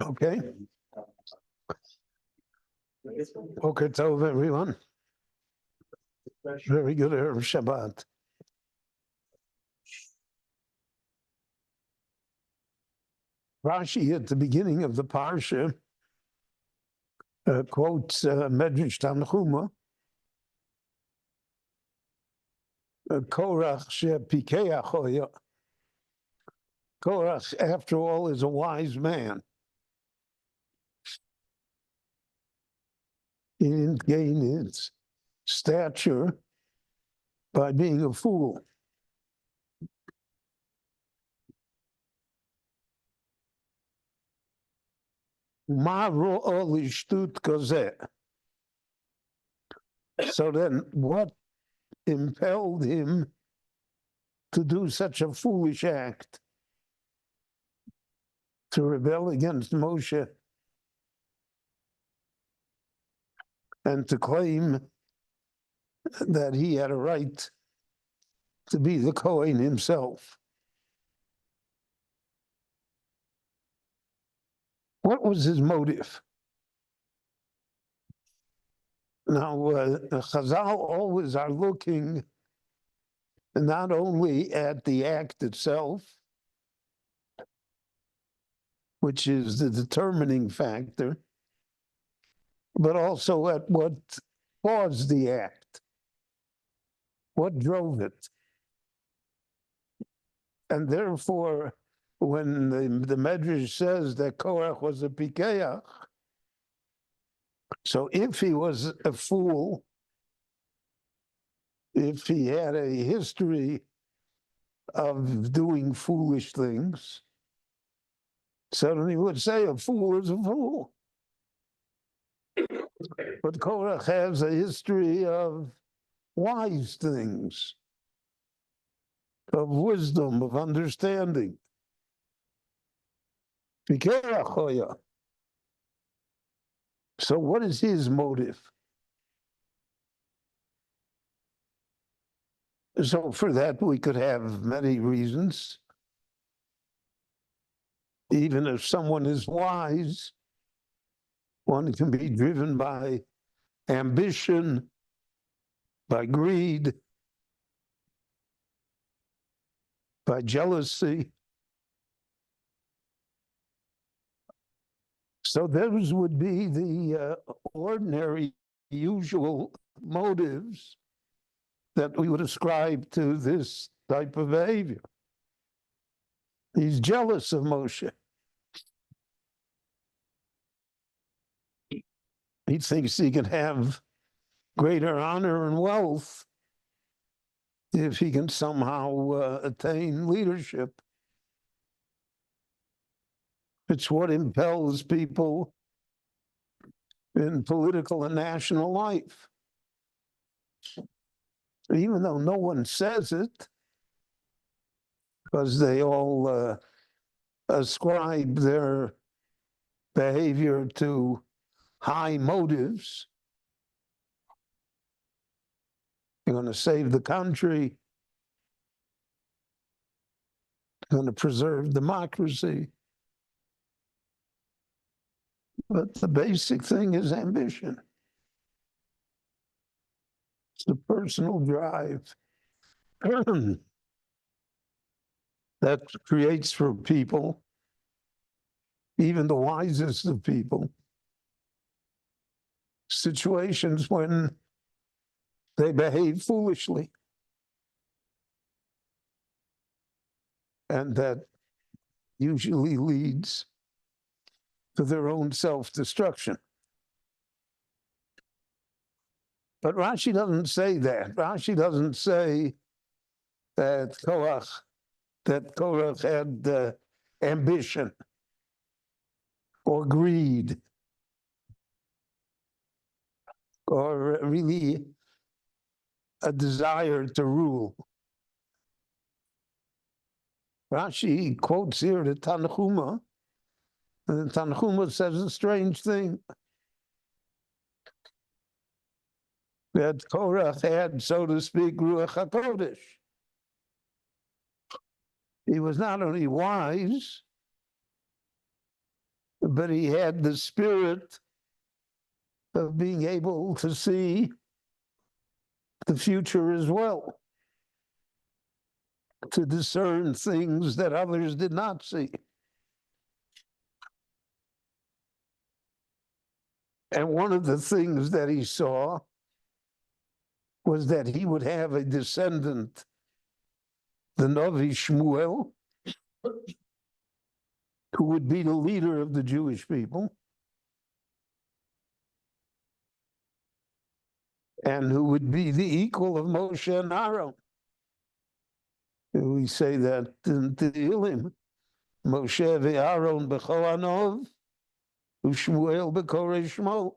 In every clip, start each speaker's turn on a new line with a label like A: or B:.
A: Okay. Boker Tov, everyone. Very good Erev Shabbat. Rashi at the beginning of the Parsha quotes Medrash Tanchuma, Korach shepikeach hoya. Korach, after all, is a wise man. He didn't gain his stature by being a fool. Ma ro'o lishtut kozeh. So then, what impelled him to do such a foolish act, to rebel against Moshe and to claim that he had a right to be the Kohen himself? What was his motive? Now, Chazal always are looking not only at the act itself, which is the determining factor, but also at what caused the act, what drove it. And therefore, when the Medrash says that Korach was a pikeach, so if he was a fool, if he had a history of doing foolish things, suddenly would say a fool is a fool. But Korach has a history of wise things, of wisdom, of understanding. So what is his motive? So for that, we could have many reasons. Even if someone is wise, one can be driven by ambition, by greed, by jealousy. So those would be the ordinary, usual motives that we would ascribe to this type of behavior. He's jealous of Moshe. He thinks he can have greater honor and wealth if he can somehow attain leadership. It's what impels people in political and national life. Even though no one says it, because they all ascribe their behavior to high motives. You're going to save the country, going to preserve democracy. But the basic thing is ambition. It's the personal drive that creates for people, even the wisest of people, situations when they behave foolishly. And that usually leads to their own self-destruction. But Rashi doesn't say that. Rashi doesn't say that Korach had ambition or greed or really a desire to rule. Rashi quotes here the Tanchuma, and the Tanchuma says a strange thing. That Korach had, so to speak, Ruach HaKodesh. He was not only wise, but he had the spirit of being able to see the future as well, to discern things that others did not see. And one of the things that he saw was that he would have a descendant, the Navi Shmuel, who would be the leader of the Jewish people and who would be the equal of Moshe and Aaron. We say that in Tehillim, Moshe ve'Aaron b'chol hanov, u'Shmuel b'korei Shmo.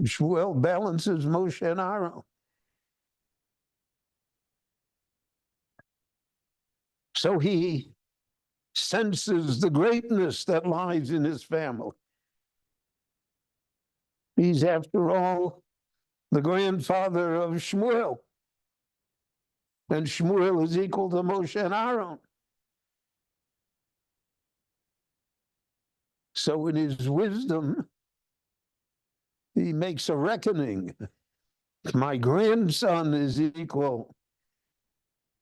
A: Shmuel balances Moshe and Aaron. So he senses the greatness that lies in his family. He's, after all, the grandfather of Shmuel. And Shmuel is equal to Moshe and Aaron. So in his wisdom, he makes a reckoning. My grandson is equal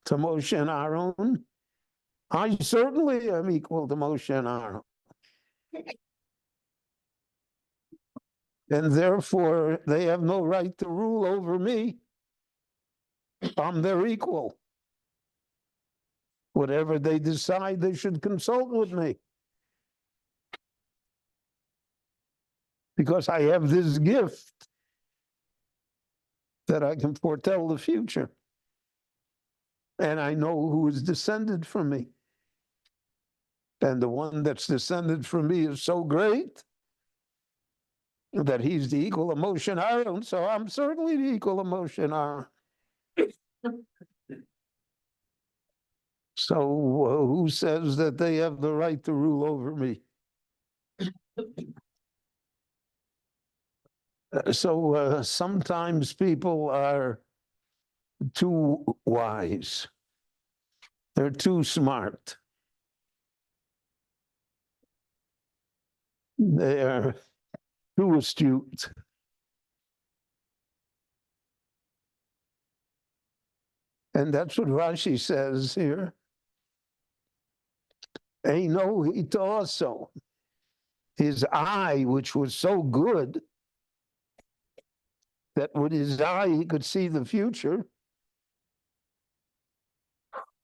A: to Moshe and Aaron. I certainly am equal to Moshe and Aaron. And therefore, they have no right to rule over me. I'm their equal. Whatever they decide, they should consult with me. Because I have this gift that I can foretell the future. And I know who is descended from me. And the one that's descended from me is so great that he's the equal of Moshe and Aaron, so I'm certainly the equal of Moshe and Aaron. So who says that they have the right to rule over me? So sometimes people are too wise. They're too smart. They are too astute. And that's what Rashi says here. Eino hita also. His eye, which was so good that with his eye he could see the future,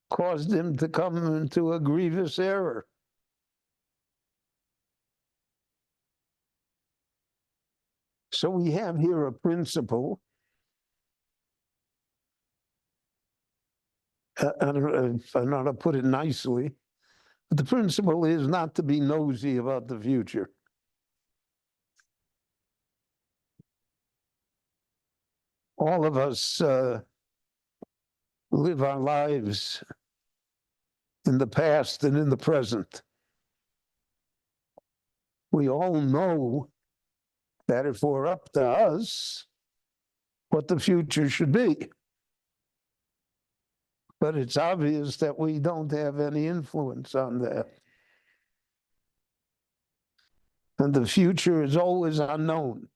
A: caused him to come into a grievous error. So we have here a principle. I don't know if I know how to put it nicely, but the principle is not to be nosy about the future. All of us live our lives in the past and in the present. We all know that if we're up to us, what the future should be. But it's obvious that we don't have any influence on that. And the future is always unknown.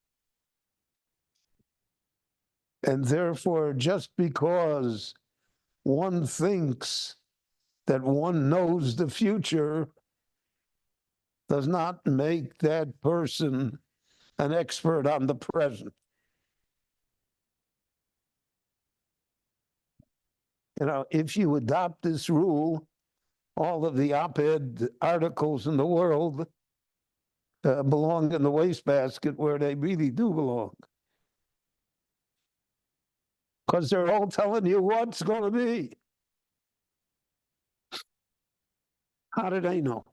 A: And therefore, just because one thinks that one knows the future does not make that person an expert on the present. You know, if you adopt this rule, all of the op-ed articles in the world belong in the wastebasket where they really do belong. Because they're all telling you what's going to be. How did I know?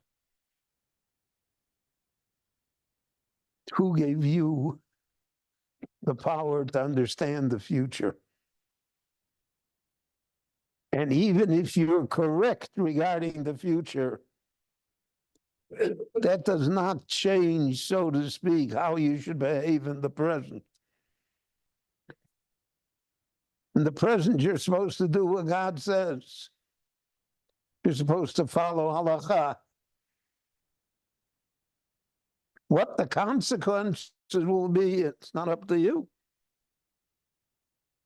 A: Who gave you the power to understand the future? And even if you're correct regarding the future, that does not change, so to speak, how you should behave in the present. In the present, you're supposed to do what God says. You're supposed to follow halakha. What the consequences will be, it's not up to you.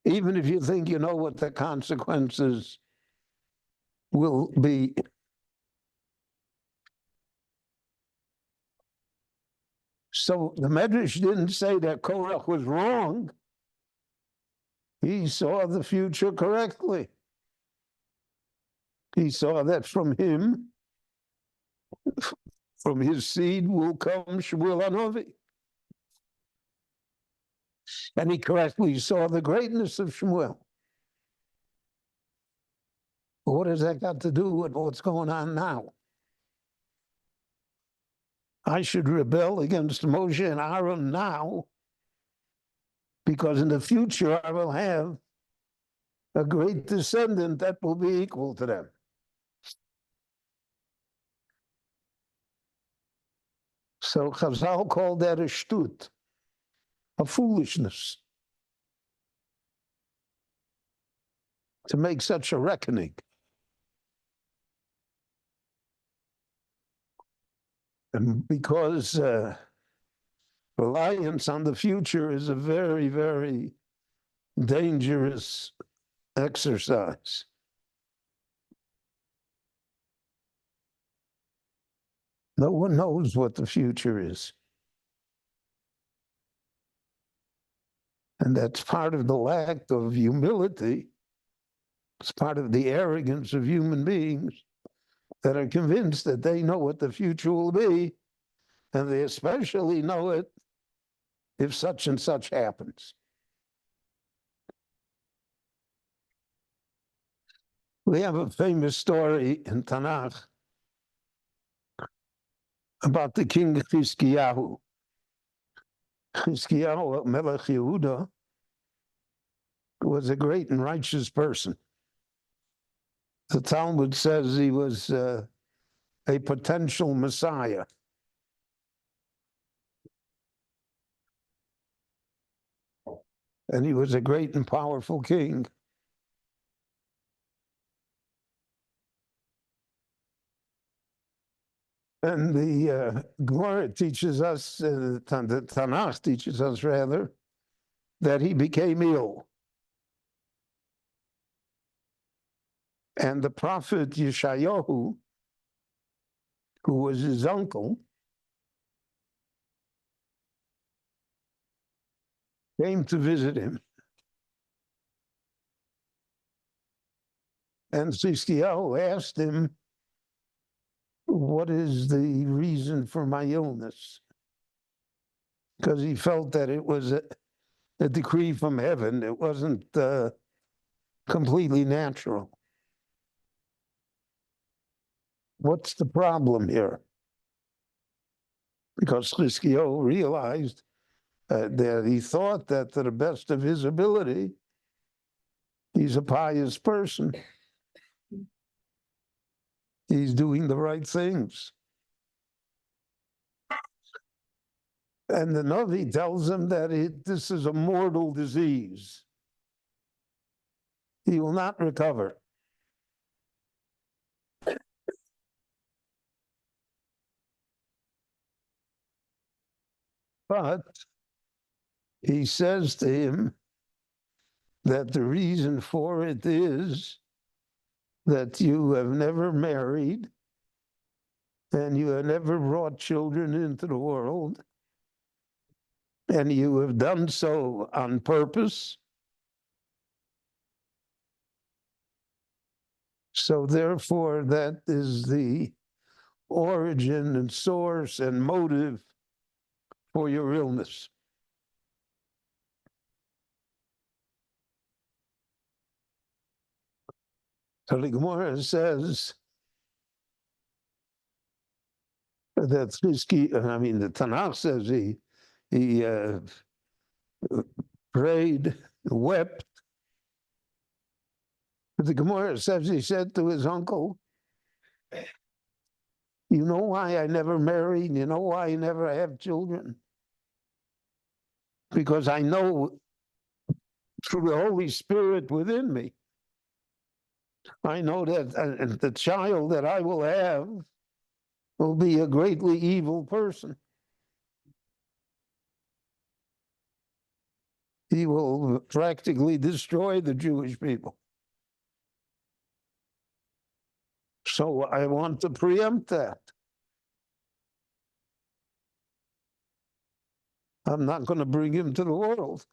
A: Even if you think you know what the consequences will be. So the Medrash didn't say that Korach was wrong. He saw the future correctly. He saw that from him, from his seed will come Shmuel Hanavi. And he correctly saw the greatness of Shmuel. What has that got to do with what's going on now? I should rebel against Moshe and Aaron now, because in the future I will have a great descendant that will be equal to them. So Chazal called that a shtut, a foolishness, to make such a reckoning. And because reliance on the future is a very, very dangerous exercise. No one knows what the future is. And that's part of the lack of humility. It's part of the arrogance of human beings that are convinced that they know what the future will be, and they especially know it if such and such happens. We have a famous story in Tanakh about the king Chizkiyahu. Chizkiyahu, Melech Yehuda, was a great and righteous person. The Talmud says he was a potential Messiah. And he was a great and powerful king. And the Gemara teaches us, the Tanakh teaches us rather, that he became ill. And the prophet Yeshayahu, who was his uncle, came to visit him. And Chizkiyahu asked him, what is the reason for my illness? Because he felt that it was a decree from heaven. It wasn't completely natural. What's the problem here? Because Chizkiyahu realized that he thought that to the best of his ability, he's a pious person. He's doing the right things. And the Navi tells him that this is a mortal disease. He will not recover. But he says to him that the reason for it is that you have never married and you have never brought children into the world, and you have done so on purpose. So therefore, that is the origin and source and motive for your illness. So the Gemara says that the Tanakh says he prayed, wept. But the Gemara says he said to his uncle, you know why I never married? You know why I never have children? Because I know through the Holy Spirit within me, I know that the child that I will have will be a greatly evil person. he will practically destroy the Jewish people. So I want to preempt that. I'm not going to bring him to the world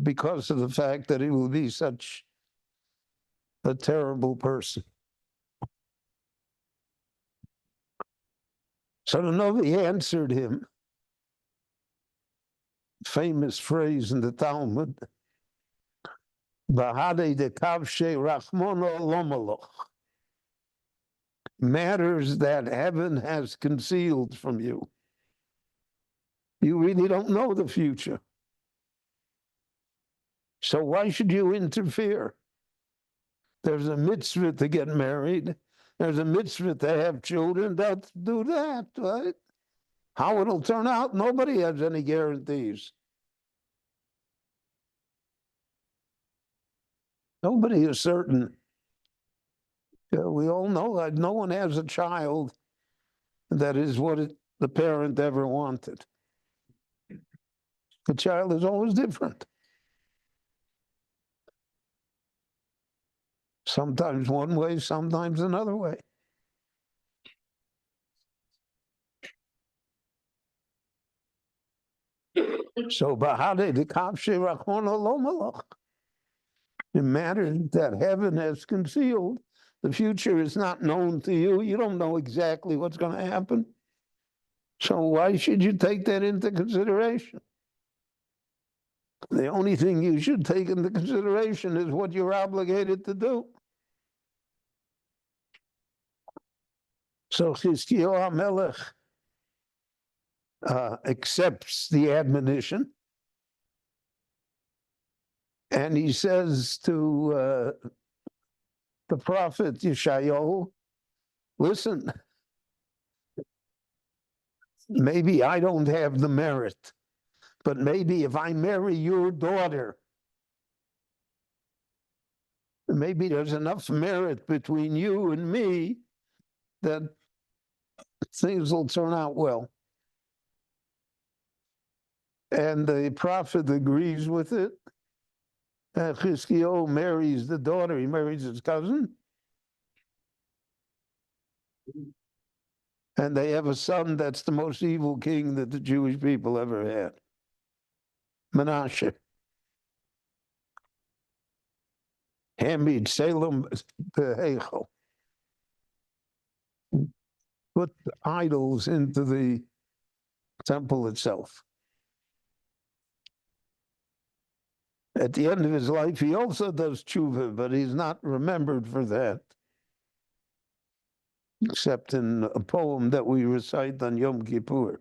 A: because of the fact that he will be such a terrible person. So the Novi answered him, famous phrase in the Talmud, Bahade de kavshe rachmono lomaloch, matters that heaven has concealed from you. You really don't know the future. So why should you interfere? There's a mitzvah to get married. There's a mitzvah to have children. Let's do that, right? How it'll turn out, nobody has any guarantees. Nobody is certain. We all know that no one has a child that is what the parent ever wanted. The child is always different. Sometimes one way, sometimes another way. So, Bahade de Kavshe Rachmono Lomalach. It matters that heaven has concealed. The future is not known to you. You don't know exactly what's going to happen. So why should you take that into consideration? The only thing you should take into consideration is what you're obligated to do. So Chizkiyahu HaMelech accepts the admonition, and he says to the prophet Yeshayahu, listen, maybe I don't have the merit, but maybe if I marry your daughter, maybe there's enough merit between you and me that things will turn out well. And the prophet agrees with it. Chizkiyahu marries the daughter. He marries his cousin. And they have a son that's the most evil king that the Jewish people ever had. Menashe. Hamid Salem Behechel. Put idols into the temple itself. At the end of his life, he also does tshuva, but he's not remembered for that, except in a poem that we recite on Yom Kippur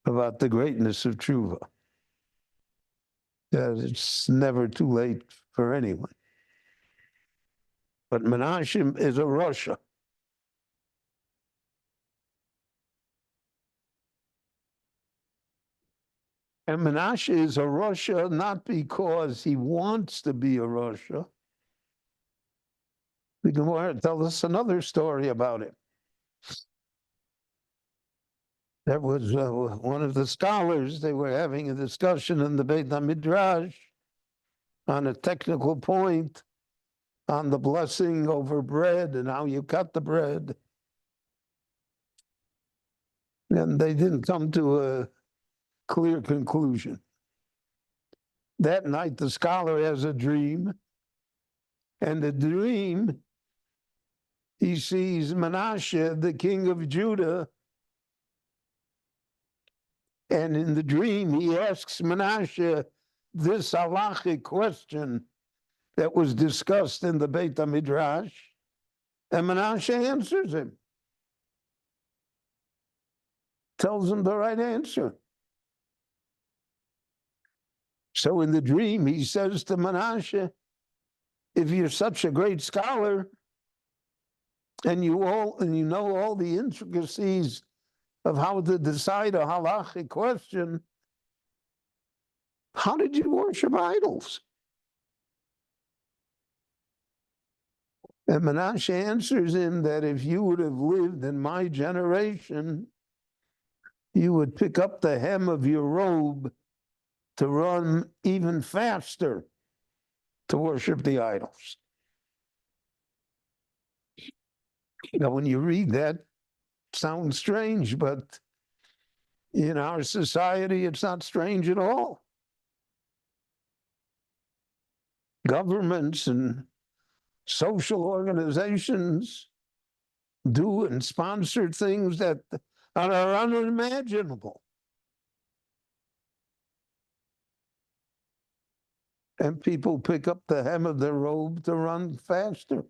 A: about the greatness of tshuva. That it's never too late for anyone. But Menashe is a Rasha. And Menashe is a Rasha not because he wants to be a Rasha. The Gemara tells us another story about it. There was one of the scholars, they were having a discussion in the Beit HaMidrash on a technical point on the blessing over bread and how you cut the bread. And they didn't come to a clear conclusion. That night, the scholar has a dream, and the dream, he sees Menashe, the king of Judah, and in the dream, he asks Menashe this halachic question that was discussed in the Beit HaMidrash, and Menashe answers him, tells him the right answer. So in the dream, he says to Menashe, if you're such a great scholar and you know all the intricacies of how to decide a halachic question, how did you worship idols? And Menashe answers him that if you would have lived in my generation, you would pick up the hem of your robe to run even faster to worship the idols. Now, when you read that, it sounds strange, but in our society, it's not strange at all. Governments and social organizations do and sponsor things that are unimaginable. And people pick up the hem of their robe to run faster.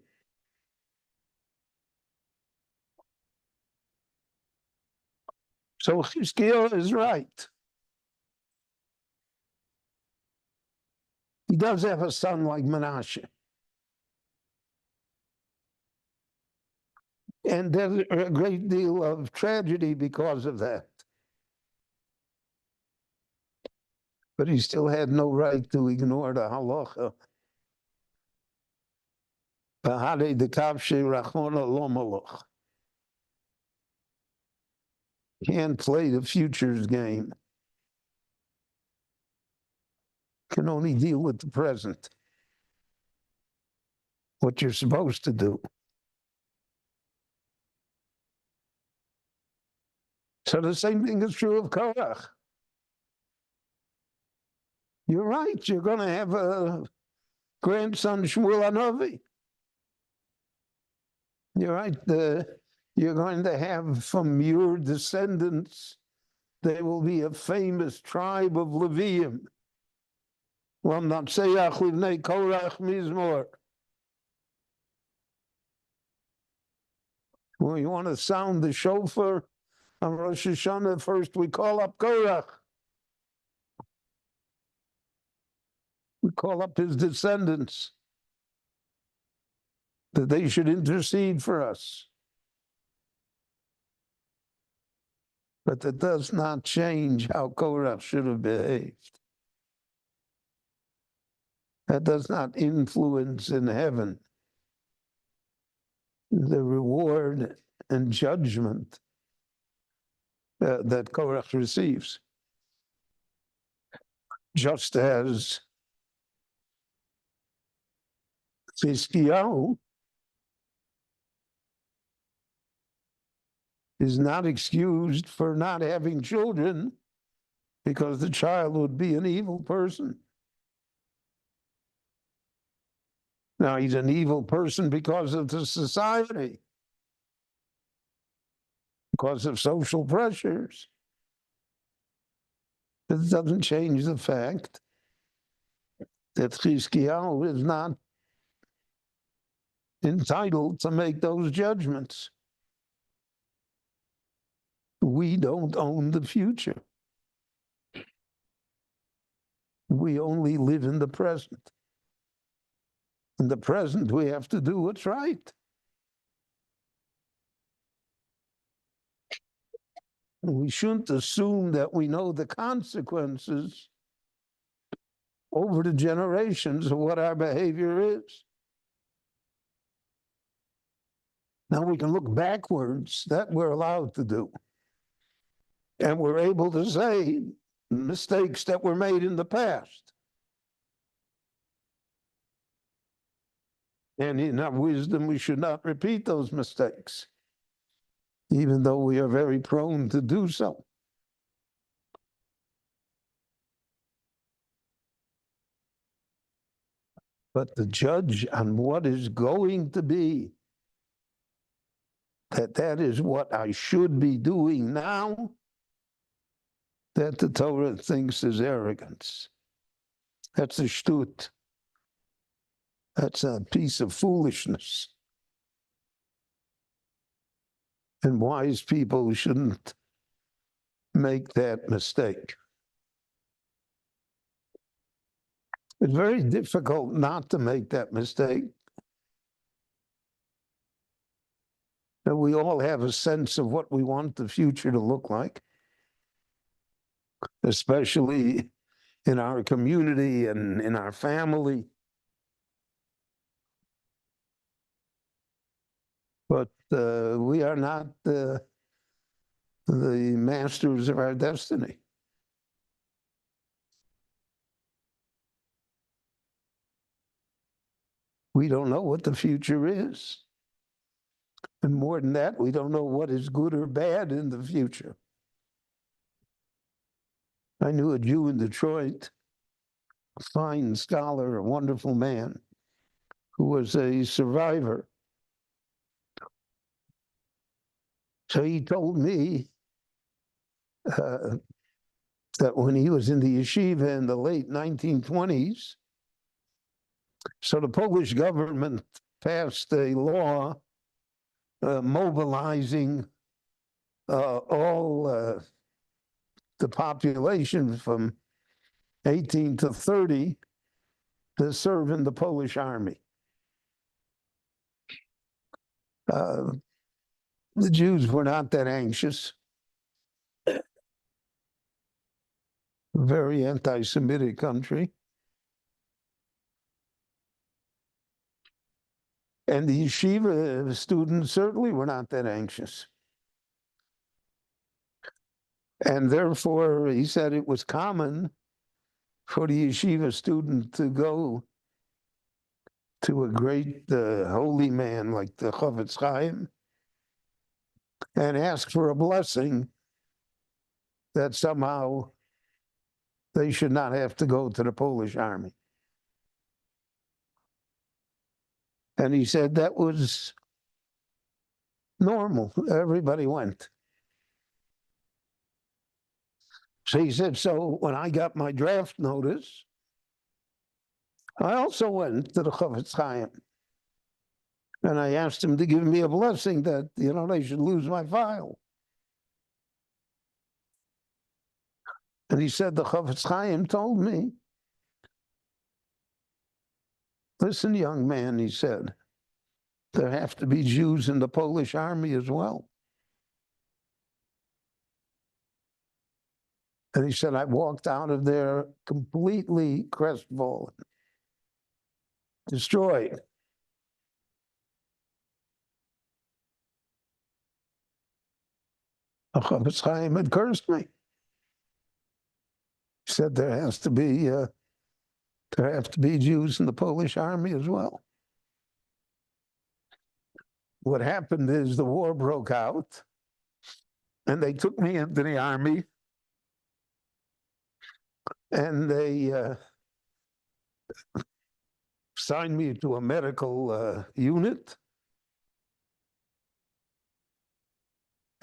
A: So Chizkiyahu is right. He does have a son like Menashe. And there's a great deal of tragedy because of that. But he still had no right to ignore the halacha. Can't play the futures game. Can only deal with the present. What you're supposed to do. So the same thing is true of Korach. You're right. You're going to have a grandson, Shmuel Hanavi. You're right. You're going to have from your descendants, there will be a famous tribe of Leviim. Well, not Seyach Livnei Korach Mizmor. When you want to sound the shofar on Rosh Hashanah, first we call up Korach. We call up his descendants that they should intercede for us. But that does not change how Korach should have behaved. That does not influence in heaven the reward and judgment that Korach receives. Just as Chizkiyahu is not excused for not having children because the child would be an evil person. Now, he's an evil person because of the society, because of social pressures. It doesn't change the fact that Chizkiyahu is not entitled to make those judgments. We don't own the future. We only live in the present. In the present, we have to do what's right. We shouldn't assume that we know the consequences over the generations of what our behavior is. Now we can look backwards, that we're allowed to do. And we're able to say mistakes that were made in the past. And in our wisdom, we should not repeat those mistakes, even though we are very prone to do so. But to judge on what is going to be, that is what I should be doing now, that the Torah thinks is arrogance. That's a shtut. That's a piece of foolishness. And wise people shouldn't make that mistake. It's very difficult not to make that mistake. And we all have a sense of what we want the future to look like, especially in our community and in our family. But we are not the masters of our destiny. We don't know what the future is. And more than that, we don't know what is good or bad in the future. I knew a Jew in Detroit, a fine scholar, a wonderful man, who was a survivor. So he told me that when he was in the yeshiva in the late 1920s, so the Polish government passed a law mobilizing all the population from 18 to 30 to serve in the Polish army. The Jews were not that anxious. A very anti-Semitic country. And the yeshiva students certainly were not that anxious. And therefore, he said it was common for the yeshiva student to go to a great holy man like the Chofetz Chaim and ask for a blessing that somehow they should not have to go to the Polish army. And he said that was normal. Everybody went. So he said, so when I got my draft notice, I also went to the Chofetz Chaim. And I asked him to give me a blessing that, they should lose my file. And he said, the Chofetz Chaim told me, listen, young man, he said, there have to be Jews in the Polish army as well. And he said, I walked out of there completely crestfallen, destroyed. The Chofetz Chaim had cursed me. He said there have to be Jews in the Polish army as well. What happened is the war broke out, and they took me into the army, and they signed me to a medical unit.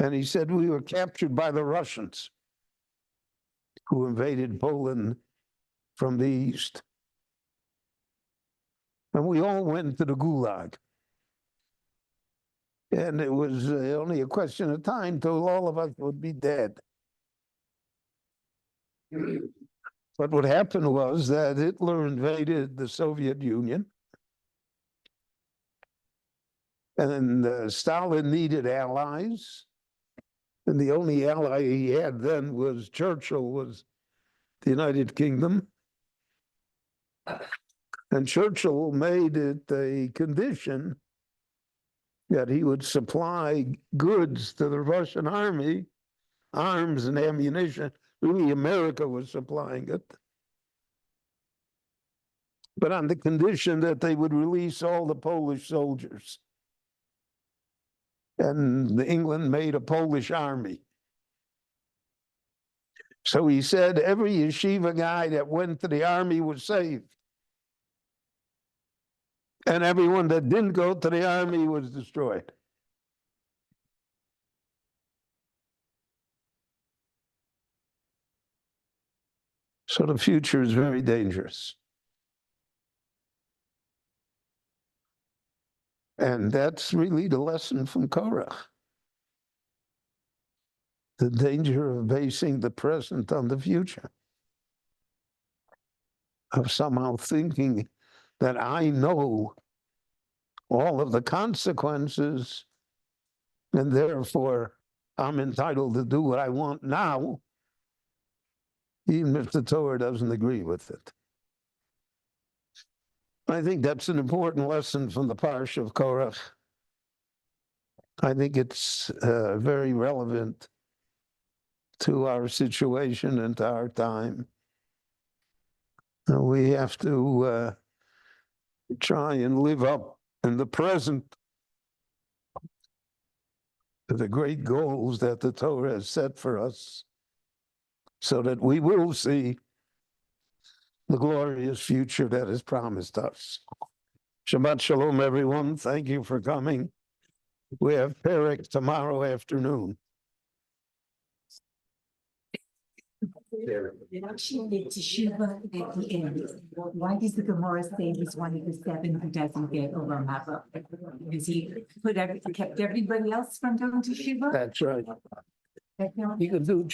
A: And he said we were captured by the Russians who invaded Poland from the east. And we all went to the Gulag. And it was only a question of time till all of us would be dead. But what happened was that Hitler invaded the Soviet Union. And then Stalin needed allies. And the only ally he had then was Churchill, was the United Kingdom. And Churchill made it a condition that he would supply goods to the Russian army, arms and ammunition. Really, America was supplying it. But on the condition that they would release all the Polish soldiers. And England made a Polish army. So he said every yeshiva guy that went to the army was saved. And everyone that didn't go to the army was destroyed. So the future is very dangerous. And that's really the lesson from Korach. The danger of basing the present on the future. Of somehow thinking that I know all of the consequences and therefore I'm entitled to do what I want now, even if the Torah doesn't agree with it. I think that's an important lesson from the Parsha of Korach. I think it's very relevant to our situation and to our time. We have to try and live up in the present to the great goals that the Torah has set for us, so that we will see the glorious future that is promised us. Shabbat Shalom, everyone. Thank you for coming. We have Perek tomorrow afternoon.
B: She did teshuva at the end. Why does the Gemara say he's one of the seven who doesn't get Olam Haba? Because he kept everybody else from doing teshuva?
A: That's right. You can do